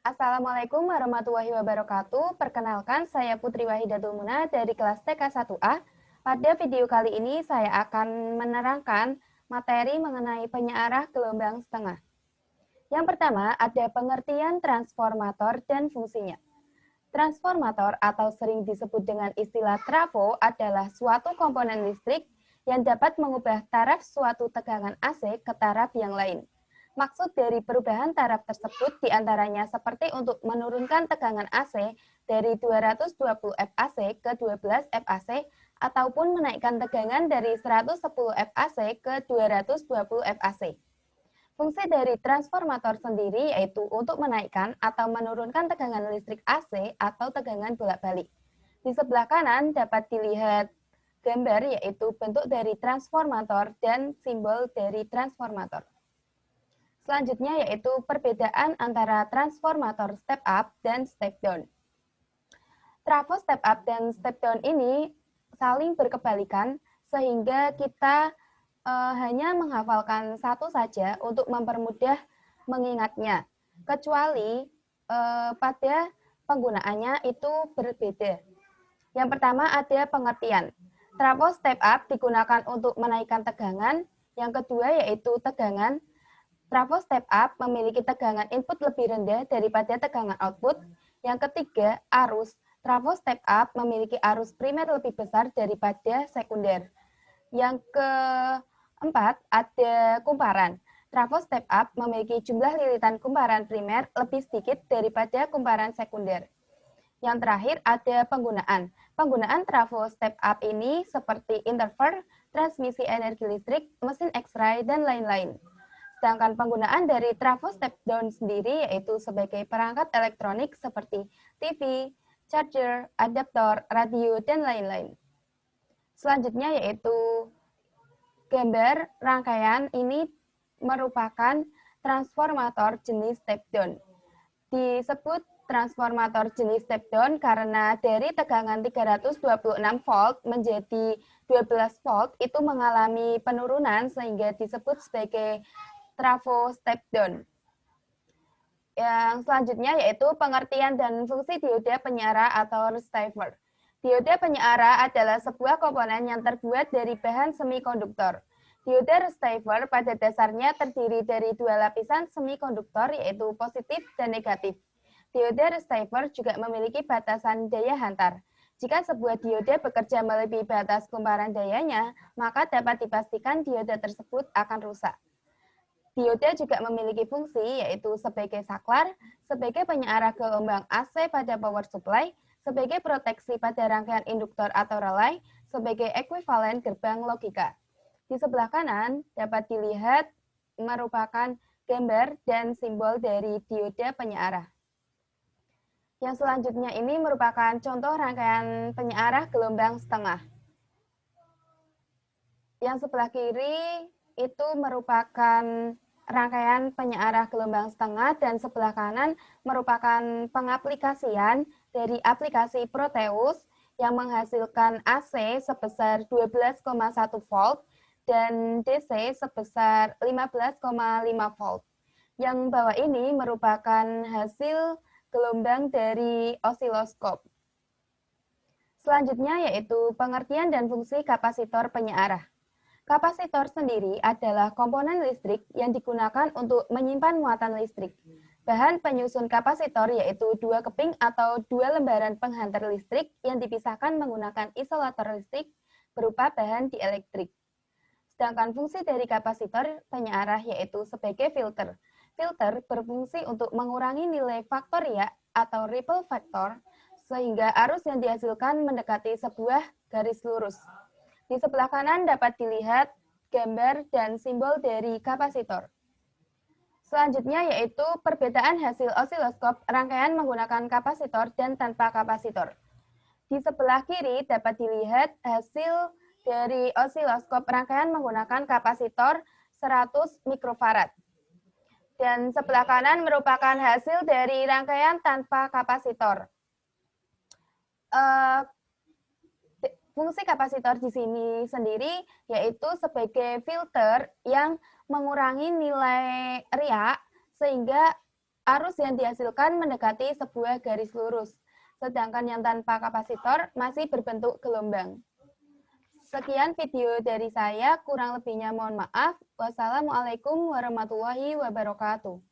Assalamualaikum warahmatullahi wabarakatuh. Perkenalkan, saya Putri Wahidatul Muna dari kelas TK1A. Pada video kali ini saya akan menerangkan materi mengenai penyearah gelombang setengah. Yang pertama, ada pengertian transformator dan fungsinya. Transformator atau sering disebut dengan istilah trafo adalah suatu komponen listrik yang dapat mengubah taraf suatu tegangan AC ke taraf yang lain. Maksud dari perubahan taraf tersebut diantaranya seperti untuk menurunkan tegangan AC dari 220 FAC ke 12 FAC ataupun menaikkan tegangan dari 110 FAC ke 220 FAC. Fungsi dari transformator sendiri yaitu untuk menaikkan atau menurunkan tegangan listrik AC atau tegangan bolak-balik. Di sebelah kanan dapat dilihat gambar yaitu bentuk dari transformator dan simbol dari transformator. Selanjutnya yaitu perbedaan antara transformator step up dan step down. Trafo step up dan step down ini saling berkebalikan sehingga kita hanya menghafalkan satu saja untuk mempermudah mengingatnya. Kecuali pada penggunaannya itu berbeda. Yang pertama ada pengertian. Trafo step up digunakan untuk menaikkan tegangan. Yang kedua yaitu tegangan. Trafo step up memiliki tegangan input lebih rendah daripada tegangan output. Yang ketiga, arus. Trafo step up memiliki arus primer lebih besar daripada sekunder. Yang keempat, ada kumparan. Trafo step up memiliki jumlah lilitan kumparan primer lebih sedikit daripada kumparan sekunder. Yang terakhir, ada penggunaan. Penggunaan trafo step up ini seperti interfer, transmisi energi listrik, mesin X-ray, dan lain-lain. Sedangkan penggunaan dari trafo step down sendiri yaitu sebagai perangkat elektronik seperti TV, charger, adaptor, radio, dan lain-lain. Selanjutnya yaitu gambar rangkaian ini merupakan transformator jenis step down. Disebut transformator jenis step down karena dari tegangan 326 volt menjadi 12 volt itu mengalami penurunan sehingga disebut sebagai trafo step down. Yang selanjutnya yaitu pengertian dan fungsi dioda penyiara atau receiver. Dioda penyiara adalah sebuah komponen yang terbuat dari bahan semikonduktor. Dioda receiver pada dasarnya terdiri dari dua lapisan semikonduktor yaitu positif dan negatif. Dioda receiver juga memiliki batasan daya hantar. Jika sebuah dioda bekerja melebihi batas kumparan dayanya, maka dapat dipastikan dioda tersebut akan rusak. Dioda juga memiliki fungsi yaitu sebagai saklar, sebagai penyearah gelombang AC pada power supply, sebagai proteksi pada rangkaian induktor atau relay, sebagai ekuivalen gerbang logika. Di sebelah kanan dapat dilihat merupakan gambar dan simbol dari dioda penyearah. Yang selanjutnya ini merupakan contoh rangkaian penyearah gelombang setengah. Yang sebelah kiri itu merupakan rangkaian penyearah gelombang setengah dan sebelah kanan merupakan pengaplikasian dari aplikasi Proteus yang menghasilkan AC sebesar 12,1 volt dan DC sebesar 15,5 volt. Yang bawah ini merupakan hasil gelombang dari osiloskop. Selanjutnya yaitu pengertian dan fungsi kapasitor penyearah. Kapasitor sendiri adalah komponen listrik yang digunakan untuk menyimpan muatan listrik. Bahan penyusun kapasitor yaitu dua keping atau dua lembaran penghantar listrik yang dipisahkan menggunakan isolator listrik berupa bahan dielektrik. Sedangkan fungsi dari kapasitor penyearah yaitu sebagai filter. Filter berfungsi untuk mengurangi nilai faktor ya atau ripple factor sehingga arus yang dihasilkan mendekati sebuah garis lurus. Di sebelah kanan dapat dilihat gambar dan simbol dari kapasitor. Selanjutnya yaitu perbedaan hasil osiloskop rangkaian menggunakan kapasitor dan tanpa kapasitor. Di sebelah kiri dapat dilihat hasil dari osiloskop rangkaian menggunakan kapasitor 100 mikrofarad. Dan sebelah kanan merupakan hasil dari rangkaian tanpa kapasitor. Fungsi kapasitor di sini sendiri yaitu sebagai filter yang mengurangi nilai riak sehingga Arus yang dihasilkan mendekati sebuah garis lurus, sedangkan yang tanpa kapasitor masih berbentuk gelombang. Sekian video dari saya, kurang lebihnya mohon maaf. Wassalamualaikum warahmatullahi wabarakatuh.